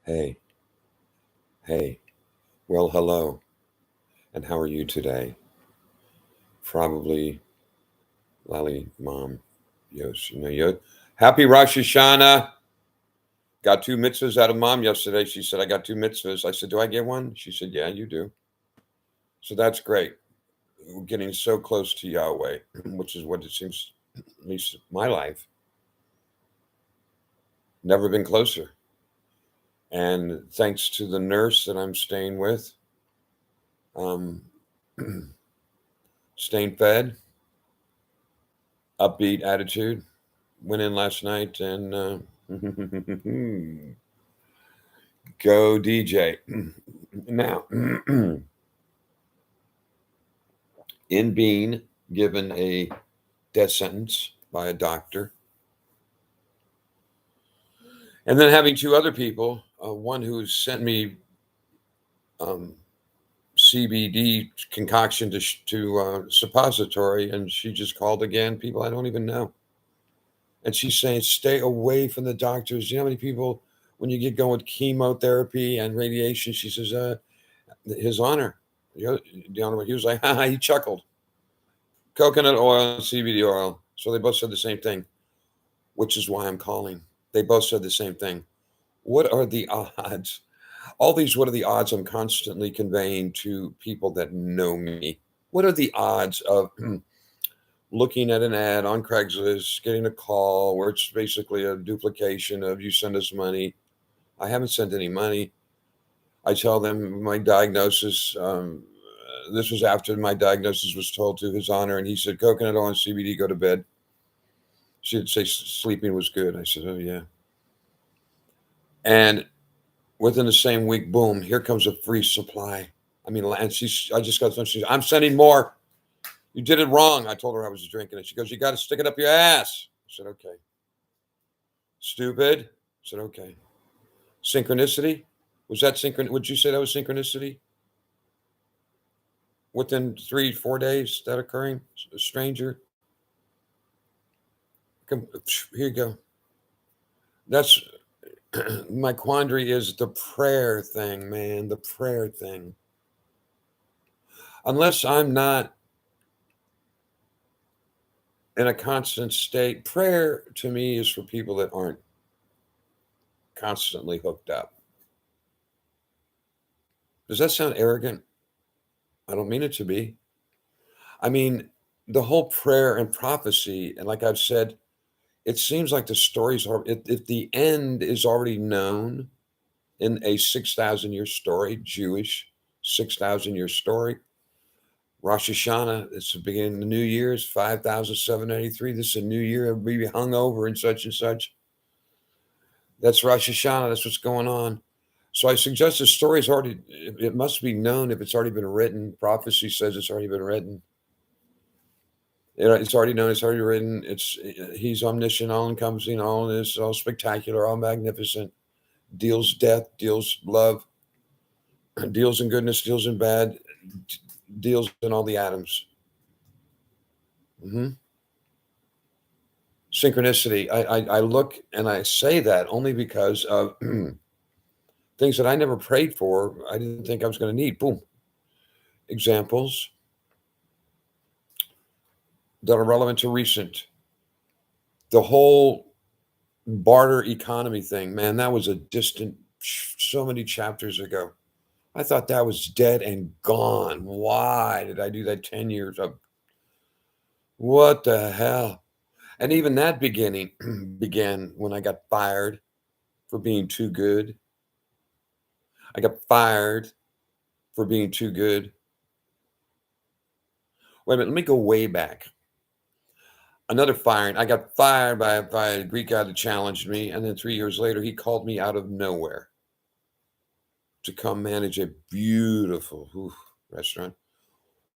Hey, hey. Well, hello. And how are you today? Probably Lally Mom. Yes, you. Happy Rosh Hashanah. Got two mitzvahs out of Mom yesterday. She said, I got two mitzvahs. I said, do I get one? She said, yeah, you do. So that's great. We're getting so close to Yahweh, which is what it seems, at least my life, never been closer. And thanks to the nurse that I'm staying with, um, staying fed, upbeat attitude. Went in last night and go DJ. Now, in being given a death sentence by a doctor, and then having two other people, one who sent me um, CBD concoction to suppository, and she just called again. People I don't even know, and she's saying, "Stay away from the doctors." You know how many people when you get going with chemotherapy and radiation? She says, "His Honor." The Honor, he was like, he chuckled. Coconut oil and CBD oil. So they both said the same thing, which is why I'm calling. They both said the same thing. What are the odds? All these, what are the odds I'm constantly conveying to people that know me? What are the odds of looking at an ad on Craigslist, getting a call where it's basically a duplication of you send us money? I haven't sent any money. I tell them my diagnosis. This was after my diagnosis was told to His Honor, and he said, coconut oil and CBD, go to bed. She'd say sleeping was good. I said, oh, yeah. And within the same week, boom, here comes a free supply. I mean, and I just got some, I'm sending more. You did it wrong. I told her I was drinking it. She goes, you got to stick it up your ass. I said, okay. Stupid. I said, okay. Synchronicity? Was that synchron? Would you say that was synchronicity? Within 3-4 days, that occurring? A stranger? Come, here you go. That's my quandary is the prayer thing, man. The prayer thing. Unless I'm not in a constant state, prayer to me is for people that aren't constantly hooked up. Does that sound arrogant? I don't mean it to be. I mean, the whole prayer and prophecy, and like I've said, it seems like the stories are, if the end is already known in a 6,000 year story, Jewish 6,000 year story, Rosh Hashanah, it's the beginning of the New Year's, 5,783. This is a new year. Everybody hung over and such and such. That's Rosh Hashanah. That's what's going on. So I suggest the story's already, it must be known if it's already been written. Prophecy says it's already been written. It's already known. It's already written. He's omniscient, all encompassing, all this, all spectacular, all magnificent. Deals death, deals love, deals in goodness, deals in bad, deals in all the atoms. Mm-hmm. Synchronicity. I look and I say that only because of things that I never prayed for. I didn't think I was going to need. Boom. Examples that are relevant to recent. The whole barter economy thing, man, that was a distant, so many chapters ago. I thought that was dead and gone. Why did I do that 10 years of what the hell? And even that beginning began when I got fired for being too good. I got fired for being too good. Wait a minute, let me go way back. Another firing. I got fired by a Greek guy that challenged me, and then 3 years later, he called me out of nowhere to come manage a beautiful restaurant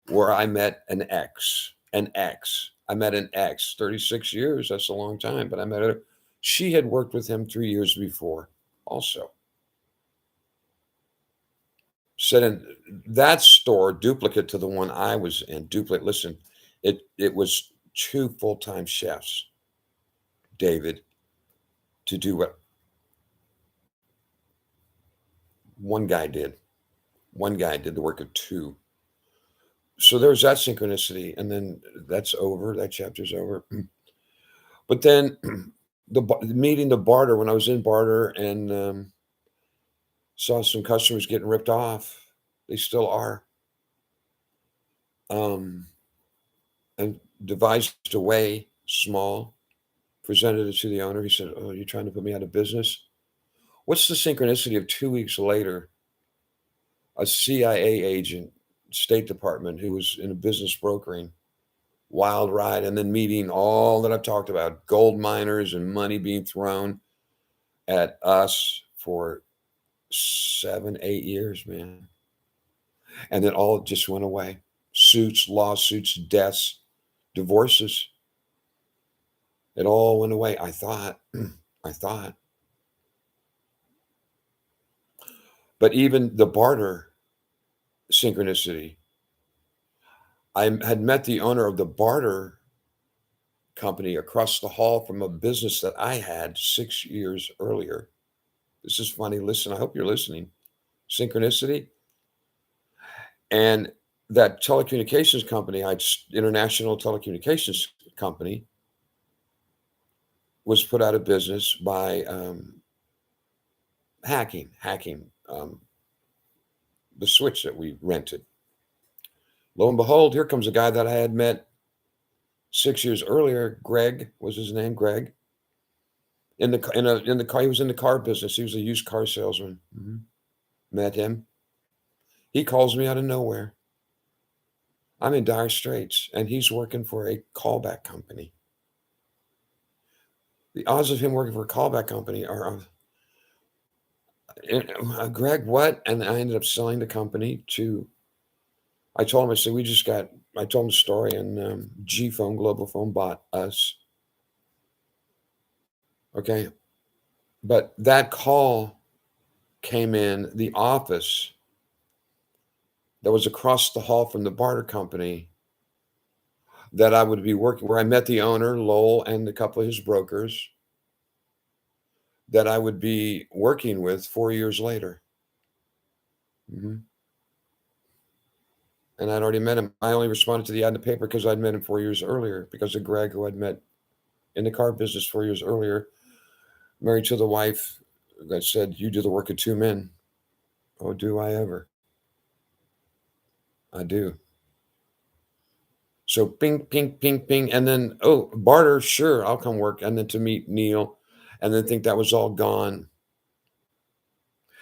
where I met an ex. An ex. I met an ex. 36 years. That's a long time, but I met her. She had worked with him 3 years before, also. Said in that store, duplicate to the one I was in, duplicate. Listen, it was two full-time chefs, David, to do what One guy did. One guy did the work of two. So there's that synchronicity, and then that's over. That chapter's over. But then meeting the barter when I was in barter and saw some customers getting ripped off. They still are. Um, and devised a way, small, presented it to the owner. He said, "Oh, you're trying to put me out of business?" What's the synchronicity of 2 weeks later, a CIA agent, State Department, who was in a business brokering, wild ride, and then meeting all that I've talked about, gold miners and money being thrown at us for 7, 8 years, man. And then all just went away. Suits, lawsuits, deaths, divorces. It all went away. I thought, I thought. But even the barter synchronicity, I had met the owner of the barter company across the hall from a business that I had 6 years earlier. This is funny. Listen, I hope you're listening. Synchronicity. And that telecommunications company, international telecommunications company, was put out of business by hacking the switch that we rented. Lo and behold, here comes a guy that I had met 6 years earlier. Greg was his name. Greg. In the car, he was in the car business. He was a used car salesman. Met him. He calls me out of nowhere. I'm in dire straits, and he's working for a callback company. The odds of him working for a callback company are, Greg, what? And I ended up selling the company to. I told him, I said, I told him the story, and G Phone, Global Phone bought us. Okay. But that call came in the office that was across the hall from the barter company that I would be working, where I met the owner, Lowell, and a couple of his brokers that I would be working with 4 years later. And I'd already met him. I only responded to the ad in the paper because I'd met him 4 years earlier, because of Greg, who I'd met in the car business 4 years earlier, married to the wife that said, "You do the work of two men." Oh, do I ever? I do. So ping, ping, ping, ping. And then, oh, barter, sure, I'll come work. And then to meet Neil, and then think that was all gone.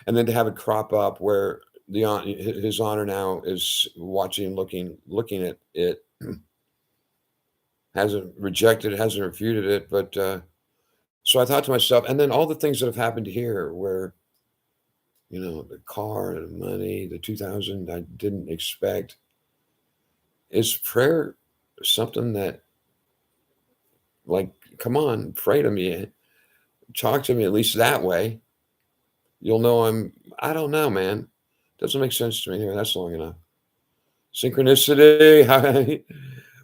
And then to have it crop up where his honor now is watching, looking at it, hasn't rejected it, hasn't refuted it. But so I thought to myself, and then all the things that have happened here where, the car, the money, the 2000 I didn't expect. Is prayer something that, like, come on, pray to me, talk to me at least that way. You'll know I don't know, man. Doesn't make sense to me. Anyway, that's long enough. Synchronicity.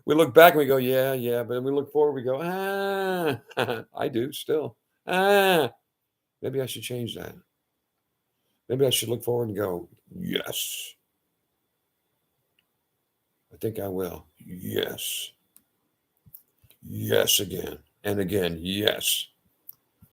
We look back and we go, yeah, yeah. But then we look forward, we go, I do still. Maybe I should change that. Maybe I should look forward and go, yes. I think I will. Yes. Yes again and again. Yes.